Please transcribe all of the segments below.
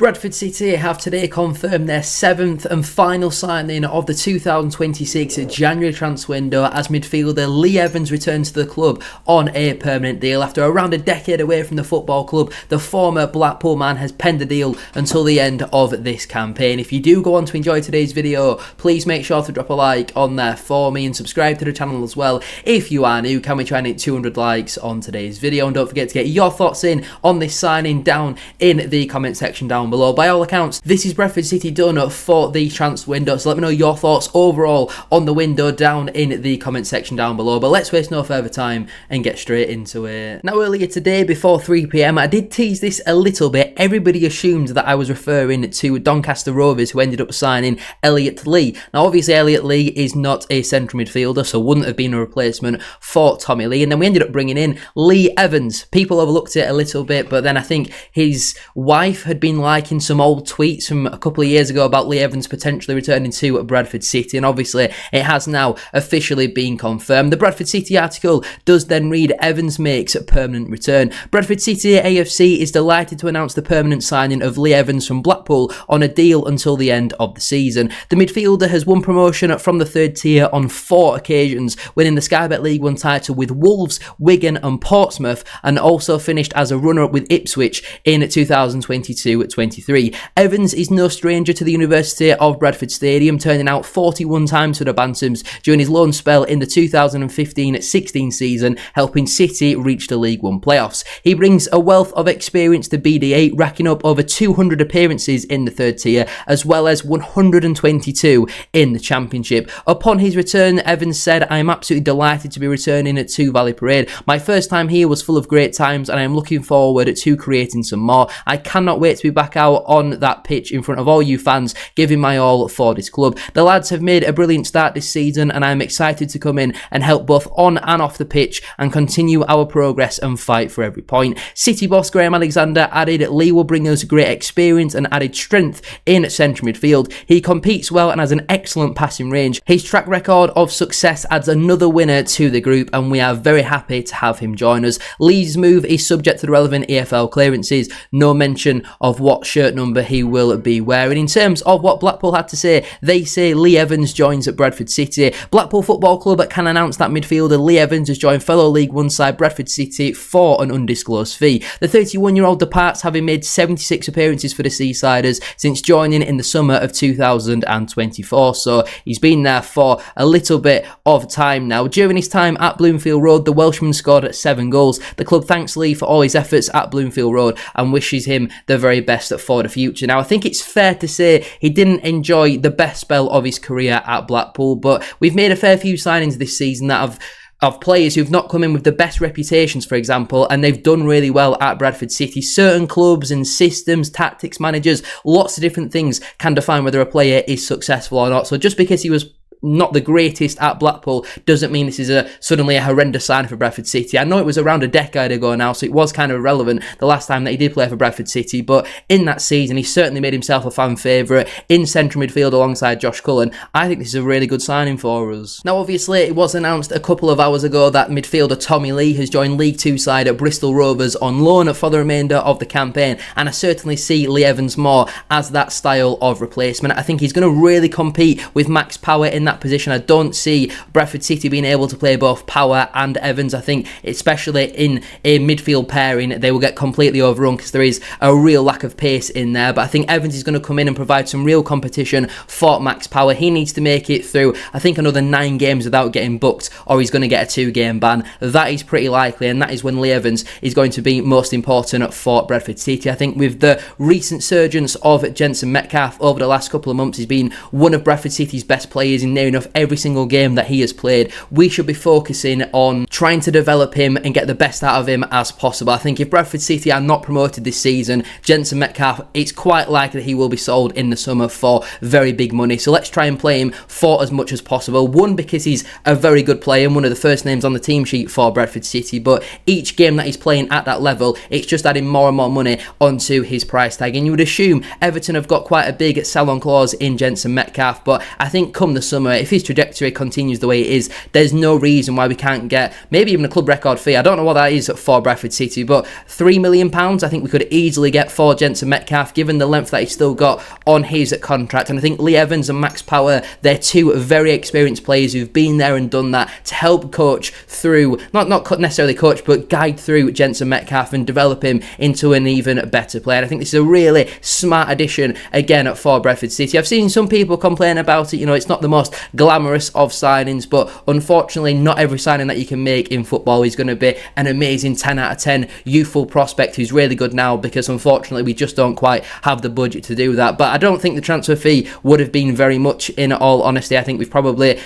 Bradford City have today confirmed their 7th and final signing of the 2026 January transfer window as midfielder Lee Evans returns to the club on a permanent deal. After around a decade away from the football club, the former Blackpool man has penned a deal until the end of this campaign. If you do go on to enjoy today's video, please make sure to drop a like on there for me and subscribe to the channel as well. If you are new, can we try and hit 200 likes on today's video? And don't forget to get your thoughts in on this signing down in the comment section down below. By all accounts, this is Bradford City done for the transfer window, so let me know your thoughts overall on the window down in the comment section down below. But let's waste no further time and get straight into it. Now, earlier today before 3 PM, I did tease this a little bit. Everybody assumed that I was referring to Doncaster Rovers, who ended up signing Elliot Lee. Now, obviously Elliot Lee is not a central midfielder, so wouldn't have been a replacement for Tommy Lee. And then we ended up bringing in Lee Evans. People overlooked it a little bit, but then I think his wife had been liking some old tweets from a couple of years ago about Lee Evans potentially returning to Bradford City, and obviously it has now officially been confirmed. The Bradford City article does then read, Evans makes a permanent return. Bradford City AFC is delighted to announce the permanent signing of Lee Evans from Blackpool on a deal until the end of the season. The midfielder has won promotion from the third tier on 4 occasions, winning the Sky Bet League One title with Wolves, Wigan and Portsmouth, and also finished as a runner-up with Ipswich in 2022-23. Evans is no stranger to the University of Bradford Stadium, turning out 41 times for the Bantams during his loan spell in the 2015-16 season, helping City reach the League One playoffs. He brings a wealth of experience to BD8, racking up over 200 appearances in the third tier, as well as 122 in the Championship. Upon his return, Evans said, "I am absolutely delighted to be returning to Valley Parade. My first time here was full of great times and I am looking forward to creating some more. I cannot wait to be back out on that pitch in front of all you fans, giving my all for this club. The lads have made a brilliant start this season and I am excited to come in and help both on and off the pitch and continue our progress and fight for every point." City boss Graham Alexander added, "Lee will bring us great experience and added strength in central midfield. He competes well and has an excellent passing range. His track record of success adds another winner to the group and we are very happy to have him join us." Lee's move is subject to the relevant EFL clearances. No mention of what shirt number he will be wearing. In terms of what Blackpool had to say, they say Lee Evans joins at Bradford City. Blackpool Football Club can announce that midfielder Lee Evans has joined fellow League One side Bradford City for an undisclosed fee. The 31-year-old departs, having made 76 appearances for the Seasiders since joining in the summer of 2024, so he's been there for a little bit of time now. During his time at Bloomfield Road, the Welshman scored 7 goals. The club thanks Lee for all his efforts at Bloomfield Road and wishes him the very best for the future. Now, I think it's fair to say he didn't enjoy the best spell of his career at Blackpool, but we've made a fair few signings this season that have of players who've not come in with the best reputations, for example, and they've done really well at Bradford City. Certain clubs and systems, tactics, managers, lots of different things can define whether a player is successful or not. So just because he was not the greatest at Blackpool doesn't mean this is suddenly a horrendous sign for Bradford City. I know it was around a decade ago now, so it was kind of irrelevant the last time that he did play for Bradford City, but in that season he certainly made himself a fan favourite in central midfield alongside Josh Cullen. I think this is a really good signing for us. Now, obviously it was announced a couple of hours ago that midfielder Tommy Lee has joined League 2 side at Bristol Rovers on loan for the remainder of the campaign, and I certainly see Lee Evans more as that style of replacement. I think he's going to really compete with Max Power in that position. I don't see Bradford City being able to play both Power and Evans. I think especially in a midfield pairing they will get completely overrun because there is a real lack of pace in there, but I think Evans is going to come in and provide some real competition for Max Power. He needs to make it through I think another 9 games without getting booked or he's going to get a 2-game ban. That is pretty likely, and that is when Lee Evans is going to be most important for Bradford City. I think with the recent surgence of Jensen Metcalfe over the last couple of months, he's been one of Bradford City's best players in near enough every single game that he has played. We should be focusing on trying to develop him and get the best out of him as possible. I think if Bradford City are not promoted this season, Jensen Metcalfe, it's quite likely that he will be sold in the summer for very big money. So let's try and play him for as much as possible. One, because he's a very good player and one of the first names on the team sheet for Bradford City, but each game that he's playing at that level, it's just adding more and more money onto his price tag. And you would assume Everton have got quite a big sell-on clause in Jensen Metcalfe, but I think come the summer if his trajectory continues the way it is, there's no reason why we can't get maybe even a club record fee. I don't know what that is for Bradford City, but £3 million I think we could easily get for Jensen Metcalfe, given the length that he's still got on his contract. And I think Lee Evans and Max Power, they're two very experienced players who've been there and done that to help coach through, not necessarily coach, but guide through Jensen Metcalfe and develop him into an even better player. And I think this is a really smart addition again for Bradford City. I've seen some people complain about it, it's not the most glamorous of signings, but unfortunately not every signing that you can make in football is going to be an amazing 10 out of 10 youthful prospect who's really good now, because unfortunately we just don't quite have the budget to do that. But I don't think the transfer fee would have been very much, in all honesty. I think we've probably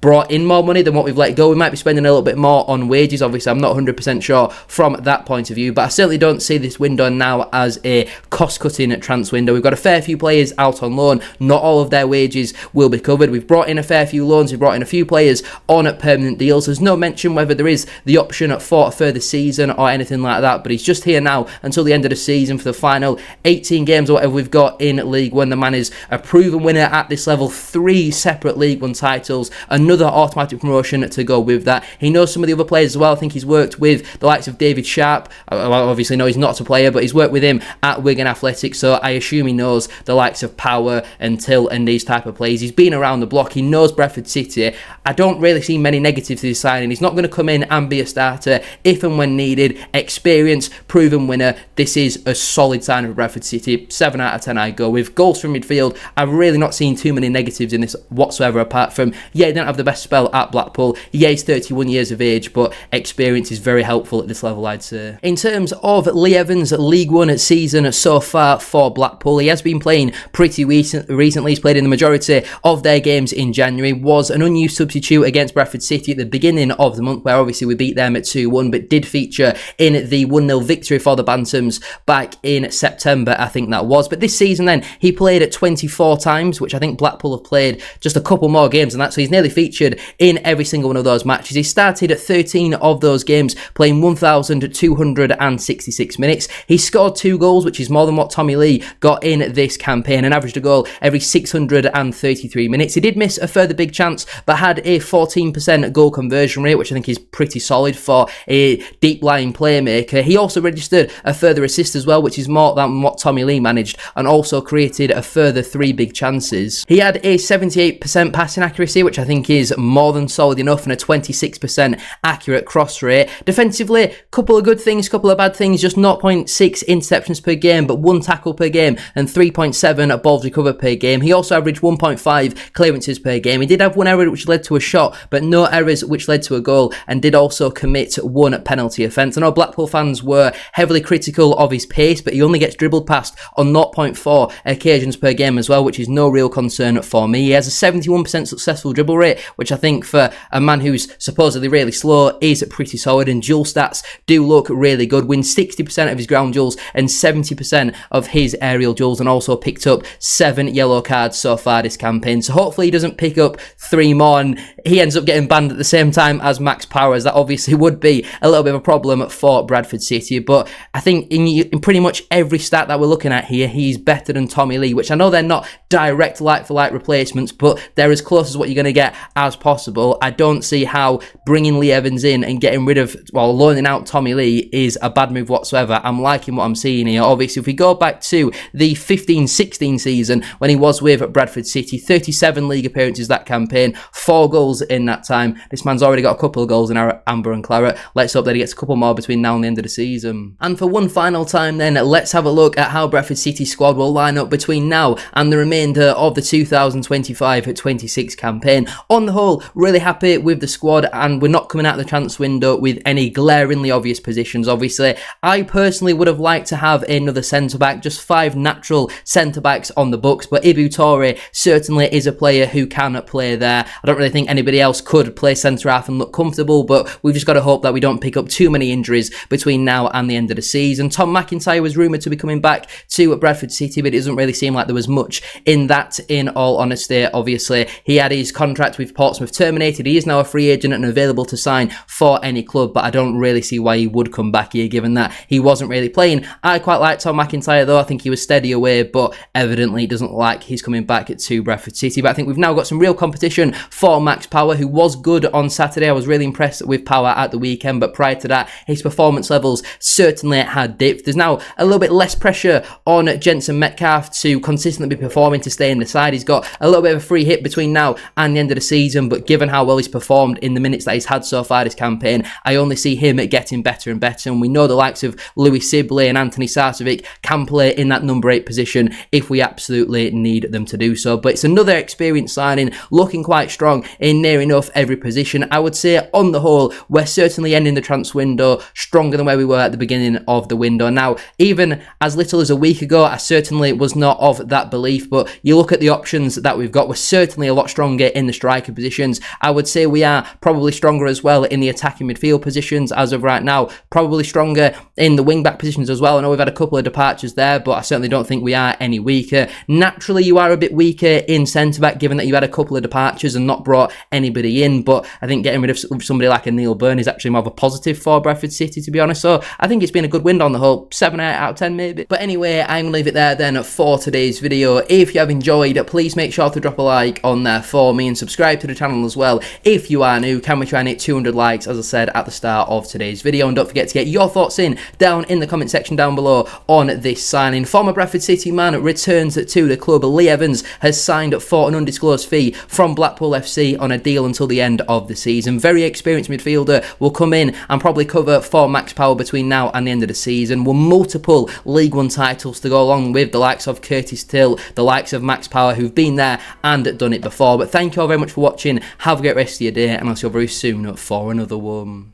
brought in more money than what we've let go. We might be spending a little bit more on wages. Obviously, I'm not 100% sure from that point of view, but I certainly don't see this window now as a cost-cutting transfer window. We've got a fair few players out on loan. Not all of their wages will be covered. We've brought in a fair few loans. We've brought in a few players on permanent deals. There's no mention whether there is the option for a further season or anything like that, but he's just here now until the end of the season for the final 18 games or whatever we've got in League One. The man is a proven winner at this level, 3 separate League One titles, another automatic promotion to go with that. He knows some of the other players as well. I think he's worked with the likes of David Sharp. Obviously, no, he's not a player, but he's worked with him at Wigan Athletics, so I assume he knows the likes of Power and Till and these type of players. He's been around the block. He knows Bradford City. I don't really see many negatives to this signing. He's not going to come in and be a starter if and when needed. Experience, proven winner. This is a solid signing for Bradford City. 7 out of 10 I go with. Goals from midfield, I've really not seen too many negatives in this whatsoever, apart from, he didn't have the best spell at Blackpool. He's 31 years of age, but experience is very helpful at this level, I'd say. In terms of Lee Evans' League One season so far for Blackpool, he has been playing pretty recently. He's played in the majority of their games in January, was an unused substitute against Bradford City at the beginning of the month, where obviously we beat them at 2-1, but did feature in the 1-0 victory for the Bantams back in September, I think that was. But this season then, he played at 24 times, which I think Blackpool have played just a couple more games than that, so he's nearly featured in every single one of those matches. He started at 13 of those games, playing 1,266 minutes. He scored 2 goals, which is more than what Tommy Lee got in this campaign, and averaged a goal every 633 minutes. He did miss a further big chance, but had a 14% goal conversion rate, which I think is pretty solid for a deep-lying playmaker. He also registered a further assist as well, which is more than what Tommy Lee managed, and also created a further 3 big chances. He had a 78% passing accuracy, which I think is more than solid enough, and a 26% accurate cross rate. Defensively, couple of good things, couple of bad things, just 0.6 interceptions per game, but 1 tackle per game, and 3.7 balls recovered per game. He also averaged 1.5 clearances per game. He did have 1 error which led to a shot, but no errors which led to a goal, and did also commit 1 penalty offence. I know Blackpool fans were heavily critical of his pace, but he only gets dribbled past on 0.4 occasions per game as well, which is no real concern for me. He has a 71% successful dribble rate, which I think for a man who's supposedly really slow is pretty solid, and duel stats do look really good. Wins 60% of his ground duels and 70% of his aerial duels, and also picked up 7 yellow cards so far this campaign. So hopefully he doesn't pick up 3 more and he ends up getting banned at the same time as Max Power, as that obviously would be a little bit of a problem for Bradford City. But I think in pretty much every stat that we're looking at here, he's better than Tommy Lee, which I know they're not direct like-for-like replacements, but they're as close as what you're going to get as possible. I don't see how bringing Lee Evans in and getting rid of, well, loaning out Tommy Lee is a bad move whatsoever. I'm liking what I'm seeing here. Obviously, if we go back to the 15-16 season when he was with Bradford City, 37 league appearances that campaign, 4 goals in that time. This man's already got a couple of goals in our Amber and Claret. Let's hope that he gets a couple more between now and the end of the season. And for one final time then, let's have a look at how Bradford City squad will line up between now and the remainder of the 2025-26 campaign. On the whole, really happy with the squad, and we're not coming out of the transfer window with any glaringly obvious positions. Obviously, I personally would have liked to have another centre-back, just 5 natural centre-backs on the books, but Ibu Toure certainly is a player who can play there. I don't really think anybody else could play centre-half and look comfortable, but we've just got to hope that we don't pick up too many injuries between now and the end of the season. Tom McIntyre was rumoured to be coming back to Bradford City, but it doesn't really seem like there was much in that, in all honesty. Obviously, he had his contract with with Portsmouth terminated. He is now a free agent and available to sign for any club, but I don't really see why he would come back here, given that he wasn't really playing. I quite like Tom McIntyre, though. I think he was steady away, but evidently doesn't like he's coming back to Bradford City. But I think we've now got some real competition for Max Power, who was good on Saturday. I was really impressed with Power at the weekend, but prior to that, his performance levels certainly had dipped. There's now a little bit less pressure on Jensen Metcalf to consistently be performing to stay in the side. He's got a little bit of a free hit between now and the end of the season, but given how well he's performed in the minutes that he's had so far this campaign, I only see him getting better and better. And we know the likes of Louis Sibley and Anthony Sarcevic can play in that number 8 position if we absolutely need them to do so. But it's another experienced signing, looking quite strong in near enough every position. I would say on the whole, we're certainly ending the transfer window stronger than where we were at the beginning of the window. Now, even as little as a week ago, I certainly was not of that belief, but you look at the options that we've got, we're certainly a lot stronger in the striker positions. I would say we are probably stronger as well in the attacking midfield positions as of right now, probably stronger in the wing-back positions as well. I know we've had a couple of departures there, but I certainly don't think we are any weaker. Naturally, you are a bit weaker in centre-back, given that you had a couple of departures and not brought anybody in, but I think getting rid of somebody like a Neil Byrne is actually more of a positive for Bradford City, to be honest. So I think it's been a good win on the whole, 7 out of 10 maybe. But anyway, I'm going to leave it there then for today's video. If you have enjoyed, please make sure to drop a like on there for me and subscribe to the channel as well. If you are new, can we try and hit 200 likes, as I said at the start of today's video? And don't forget to get your thoughts in down in the comment section down below on this signing. Former Bradford City man returns to the club. Lee Evans has signed for an undisclosed fee from Blackpool FC on a deal until the end of the season. Very experienced midfielder, will come in and probably cover for Max Power between now and the end of the season. With multiple League One titles to go along with the likes of Curtis Till, the likes of Max Power, who've been there and done it before. But thank you all very much for watching. Have a great rest of your day, and I'll see you very soon for another one.